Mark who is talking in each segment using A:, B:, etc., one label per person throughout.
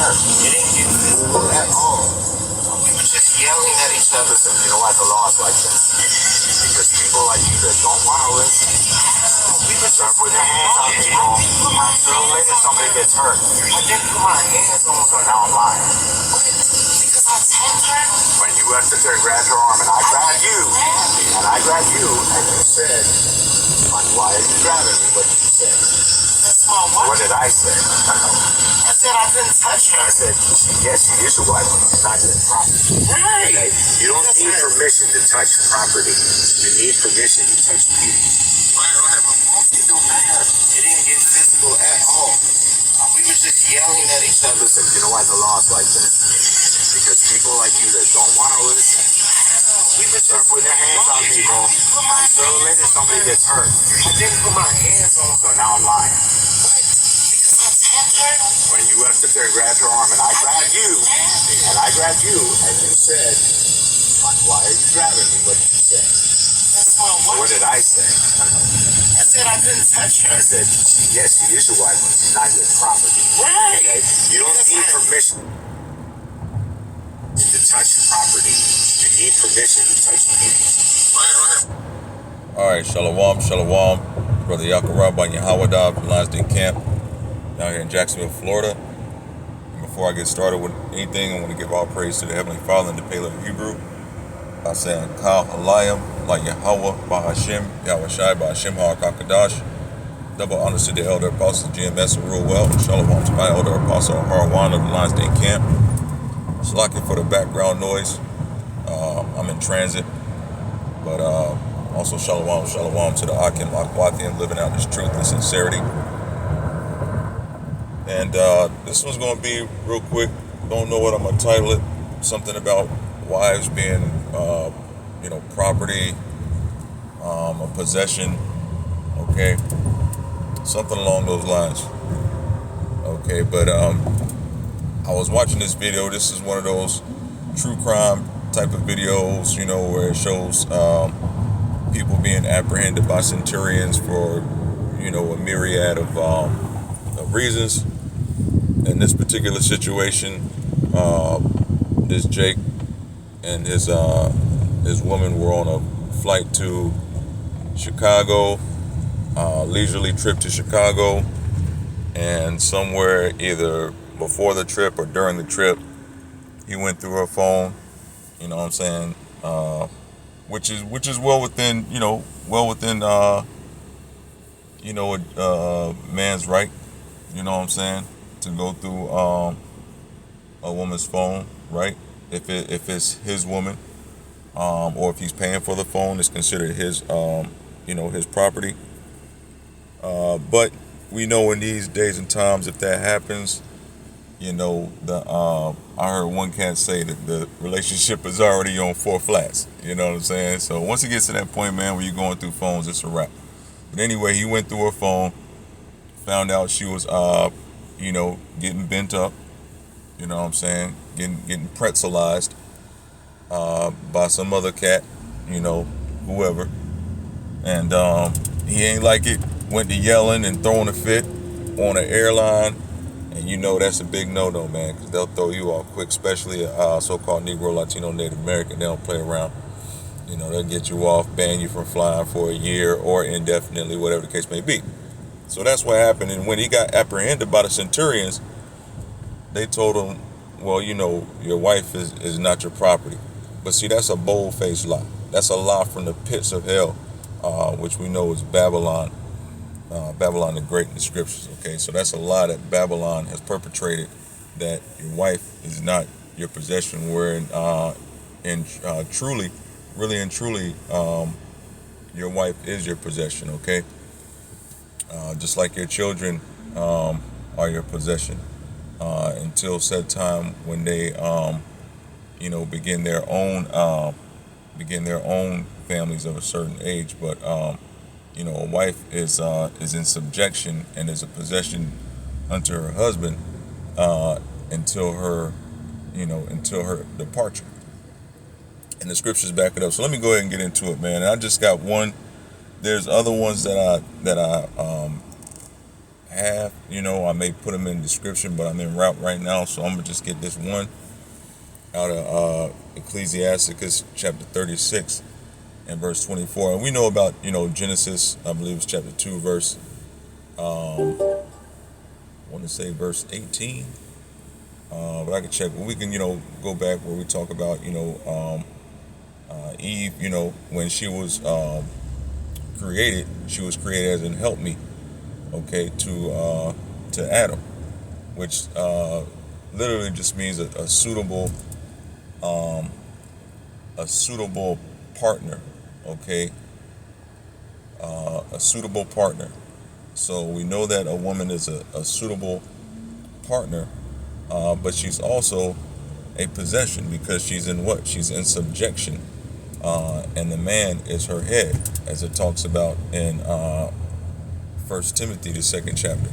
A: hurt. It didn't get physical at all. We were just yelling at each other. Listen, you know why the law is like this? Because people like you that don't want to listen, we were just putting your hands on people. Until later somebody gets hurt. I didn't put my hands on her. Now I'm lying. Because I told her. When you went to grab her arm and I grabbed you, and you said, why are you grabbing me? What you said? That's my wife. What did I say? I said I couldn't touch her. I said, yes, she is your wife, but she's not your property. Right. Okay? You don't need permission to touch property. You need permission to touch people. Right. It don't matter. It didn't get physical at all. We were just yelling at each other. Listen, you know why the law is like this? Because people like you that don't want to listen, we were just putting their hands on people. Until later somebody gets hurt. I didn't put my hands on her. Now I'm lying. When you went to grab her arm and I grabbed you, and you said, why are you grabbing me? What you said? That's my wife. What did I say? I said I couldn't touch her. I said, yes, she is your wife, but she's not your property. Right. Okay? You don't need permission to touch property. You need permission to touch people. Right.
B: All right, shalom, shalom. Brother Yakarab on Yahawada from Lions Den Camp down here in Jacksonville, Florida. And before I get started with anything, I want to give all praise to the Heavenly Father in the Pale of Hebrew by saying Kal Halayim, like Yahweh, Bahashim, Yahweh Shai, Bahashim HaKakadash. Double honors to the Elder Apostle GMS and Rule Well. Shalom to my Elder Apostle Harwan of the Lions Den Camp. Slacking for the background noise. I'm in transit. But also shalom to the Akim Akwathian living out his truth and sincerity. And this one's going to be real quick. Don't know what I'm going to title it. Something about wives being, property, a possession. Okay. Something along those lines. Okay, but I was watching this video. This is one of those true crime type of videos, where it shows people being apprehended by centurions for, a myriad of reasons. In this particular situation, this Jake and his woman were on a flight to Chicago, leisurely trip to Chicago, and somewhere either before the trip or during the trip, he went through her phone. You know what I'm saying? Which is well within a man's right. You know what I'm saying? To go through a woman's phone, right? If it's his woman, or if he's paying for the phone, it's considered his his property. But we know in these days and times, if that happens, I heard one cat say that the relationship is already on 4 flats. You know what I'm saying? So once it gets to that point, man, where you're going through phones, it's a wrap. But anyway, he went through her phone, found out she was, getting bent up. You know what I'm saying? Getting pretzelized by some other cat, whoever. And he ain't like it. Went to yelling and throwing a fit on an airline. And that's a big no-no, man, because they'll throw you off quick, especially a so-called Negro, Latino, Native American. They don't play around. They'll get you off, ban you from flying for a year or indefinitely, whatever the case may be. So that's what happened. And when he got apprehended by the centurions, they told him, well, your wife is not your property. But see, that's a bold-faced lie. That's a lie from the pits of hell, which we know is Babylon. Babylon the Great in the scriptures. Okay, so that's a lie that Babylon has perpetrated, that your wife is not your possession, where truly, your wife is your possession. Okay, just like your children are your possession until said time when they begin their own families of a certain age. But a wife is in subjection and is a possession unto her husband until her departure. And the scriptures back it up. So let me go ahead and get into it, man. And I just got one. There's other ones that I have. I may put them in the description, but I'm en route right now, so I'm gonna just get this one out of Ecclesiasticus chapter 36 and verse 24. And we know about Genesis, I believe it's chapter 2 verse I want to say verse 18, but I can check. We can go back where we talk about Eve. When she was created, she was created as an helpmeet, okay, to Adam, which literally just means a suitable partner, okay, a suitable partner. So we know that a woman is a suitable partner, but she's also a possession because she's in what? She's in subjection, and the man is her head, as it talks about in 1 Timothy, the 2nd chapter.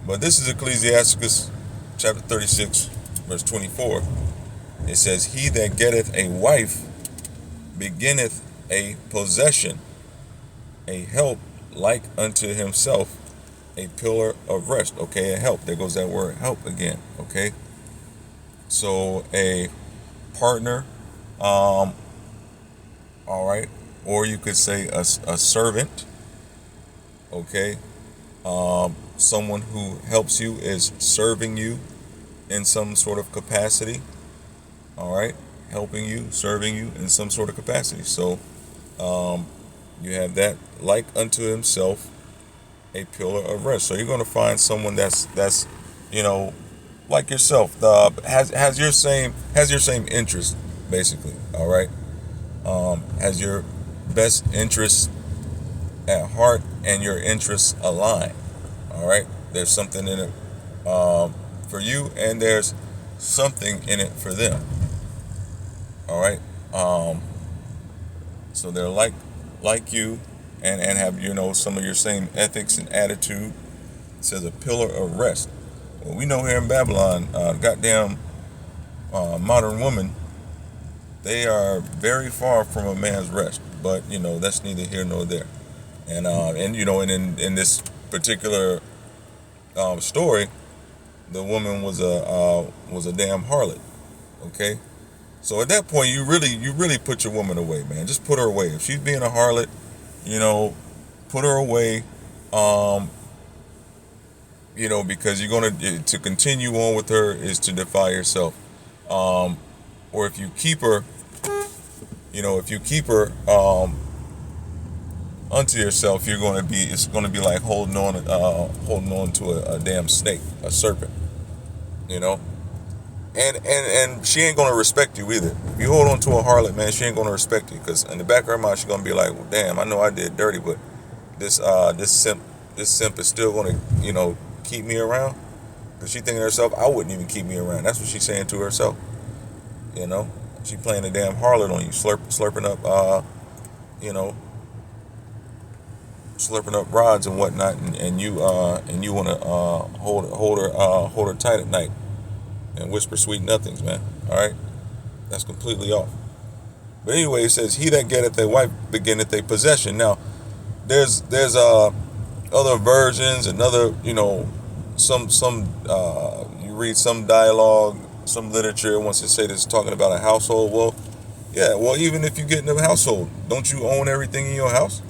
B: But this is Ecclesiasticus chapter 36, verse 24. It says, "He that getteth a wife beginneth a possession, a help like unto himself, a pillar of rest." Okay, a help. There goes that word help again. Okay. So a partner, all right, or you could say a servant. Okay. Someone who helps you is serving you in some sort of capacity. All right. Helping you, serving you in some sort of capacity. So you have that, like unto himself, a pillar of rest. So you're going to find someone that's like yourself, has your same interest, basically. All right, has your best interests at heart and your interests align. All right, there's something in it for you, and there's something in it for them. All right, so they're like you, and have some of your same ethics and attitude. It says a pillar of rest. Well, we know here in Babylon, goddamn modern women, they are very far from a man's rest. But that's neither here nor there. And in this particular story, the woman was a damn harlot. Okay. So at that point, you really put your woman away, man. Just put her away. If she's being a harlot, put her away. Because you're to continue on with her is to defy yourself. Or if you keep her, unto yourself, it's going to be like holding on to a damn snake, a serpent. And she ain't gonna respect you either. If you hold on to a harlot, man, she ain't gonna respect you, because in the back of her mind, she's gonna be like, well, damn, I know I did dirty, but this simp is still gonna keep me around. Because she thinking to herself, I wouldn't even keep me around. That's what she's saying to herself. She playing a damn harlot on you, slurping up rods and whatnot, and you wanna hold her tight at night and whisper sweet nothings, man. All right, that's completely off. But anyway, it says, "He that getteth a wife beginneth a possession." Now, there's other versions, another some you read some dialogue, some literature wants to say this is talking about a household. Well, yeah. Well, even if you get in a household, don't you own everything in your house?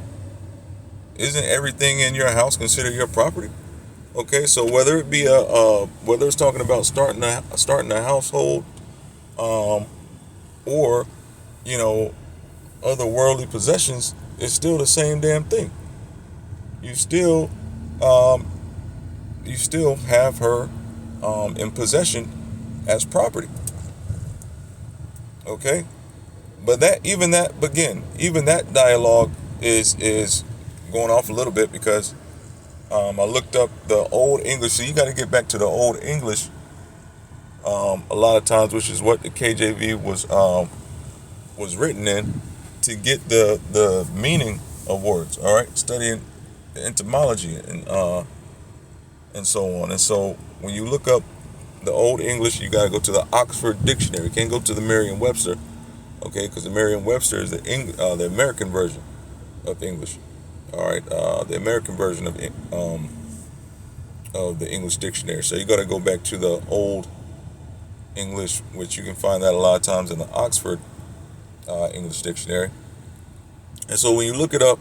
B: Isn't everything in your house considered your property? Okay, so whether it be whether it's talking about starting a household, or other worldly possessions, it's still the same damn thing. You still have her in possession as property. Okay, but even that dialogue is going off a little bit, because I looked up the Old English. So you got to get back to the Old English a lot of times, which is what the KJV was written in, to get the meaning of words. All right, studying the etymology and so on. And so when you look up the Old English, you got to go to the Oxford Dictionary. You can't go to the Merriam-Webster, okay? Because the Merriam-Webster is the American version of English. All right, the American version of of the English dictionary. So you got to go back to the old English, which you can find that a lot of times in the Oxford English dictionary. And so when you look it up,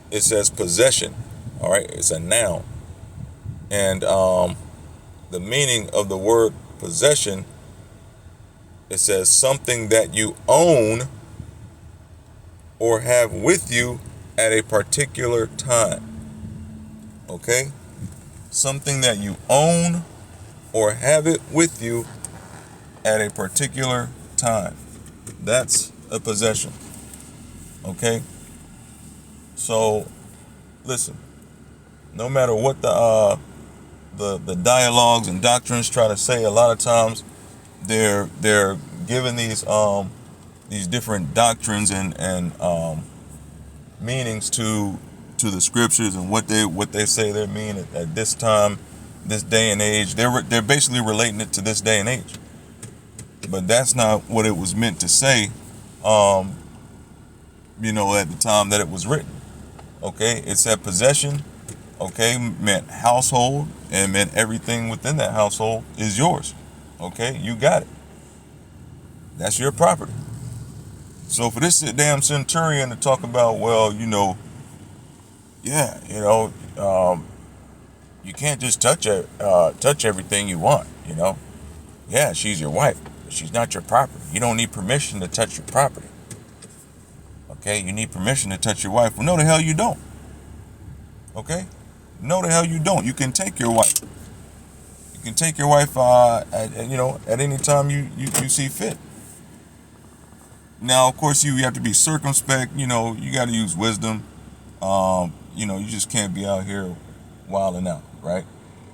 B: it says possession. All right, it's a noun, and the meaning of the word possession, it says something that you own or have with you at a particular time. Okay, something that you own or have it with you at a particular time. That's a possession. Okay, so listen, no matter what the dialogues and doctrines try to say, a lot of times they're given these different doctrines and meanings to the scriptures and what they say they mean at this time, this day and age. They're basically relating it to this day and age, but that's not what it was meant to say. At the time that it was written. Okay, it said possession. Okay, meant household and meant everything within that household is yours. Okay, you got it. That's your property. So for this damn centurion to talk about, well, you can't just touch everything you want. Yeah, she's your wife, but she's not your property. You don't need permission to touch your property. Okay, you need permission to touch your wife. Well, no, the hell you don't. Okay, no, the hell you don't. You can take your wife. You can take your wife at any time you see fit. Now, of course, you have to be circumspect. You got to use wisdom. You just can't be out here wilding out, right?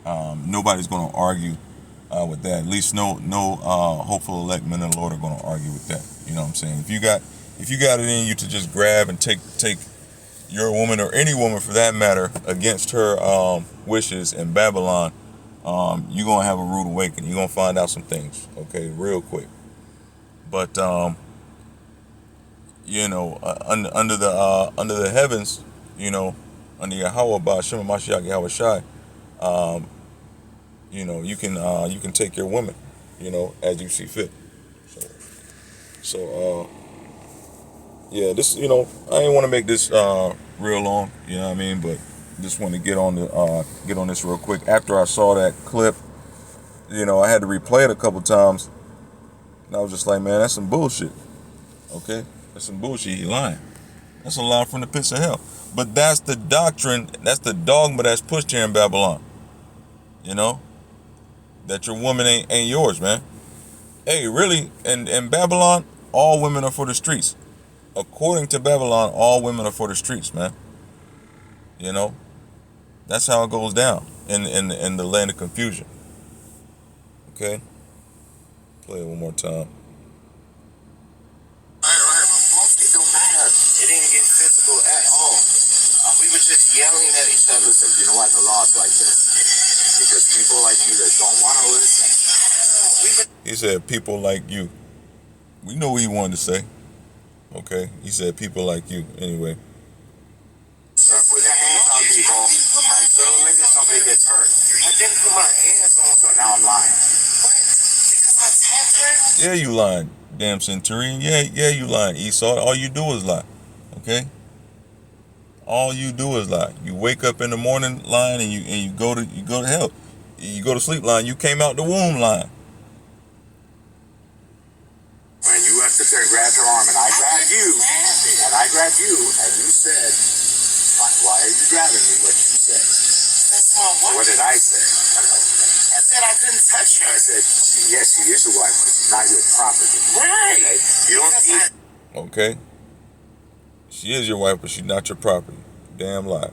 B: Nobody's going to argue with that. At least no hopeful elect men of the Lord are going to argue with that. You know what I'm saying? If you got it in you to just grab and take your woman, or any woman for that matter, against her wishes in Babylon, you're going to have a rude awakening. You're going to find out some things, okay, real quick. But under the heavens, under Yahweh Ba'Shem Mashiach Yahweh Shai, you can take your woman, as you see fit. So yeah, this, I didn't want to make this real long, you know what I mean, but just want to get on this real quick. After I saw that clip, I had to replay it a couple times, and I was just like, man, that's some bullshit. Okay, that's some bullshit. He lying. That's a lie from the pits of hell. But that's the doctrine, that's the dogma that's pushed here in Babylon. That your woman ain't yours, man. Hey, really, in Babylon, all women are for the streets. According to Babylon, all women are for the streets, man. That's how it goes down in the land of confusion. Okay, play it one more time.
A: It don't matter. It didn't get physical at all. We were just yelling at each other. So you know why the law is like this? Because people like you that don't want to listen.
B: He said, people like you. We know what he wanted to say. Okay, he said people like you. Anyway.
A: Start putting your hands on people until later somebody gets hurt. I didn't put my hands on, so now I'm lying. What? Because I tapped her?
B: Yeah, you lying, damn centurion. Yeah, you lying, Esau. All you do is lie. Okay? All you do is lie. You wake up in the morning lying, and you go to hell. You go to sleep lying. You came out the womb lying.
A: When you went up there and grabbed her arm, and I grabbed you, and you said, why are you grabbing me? What you said? That's my wife. What did I say? I said I couldn't touch her. I said, yes, she is your wife, but she's not your property. Right. Okay? You don't need...
B: Okay? She is your wife, but she's not your property. Damn lie.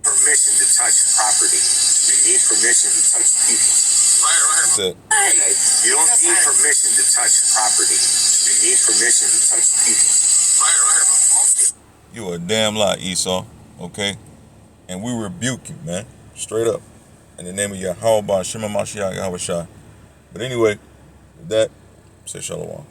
A: Permission to touch property. You need permission to touch people.
B: That's it.
A: Okay? You don't need permission to touch property. You need permission to touch people.
B: You a damn lie, Esau. Okay? And we rebuke you, man. Straight up. In the name of Yahweh Ba'Shem Mashiach Yahweh Shai. But anyway, with that, say shalom.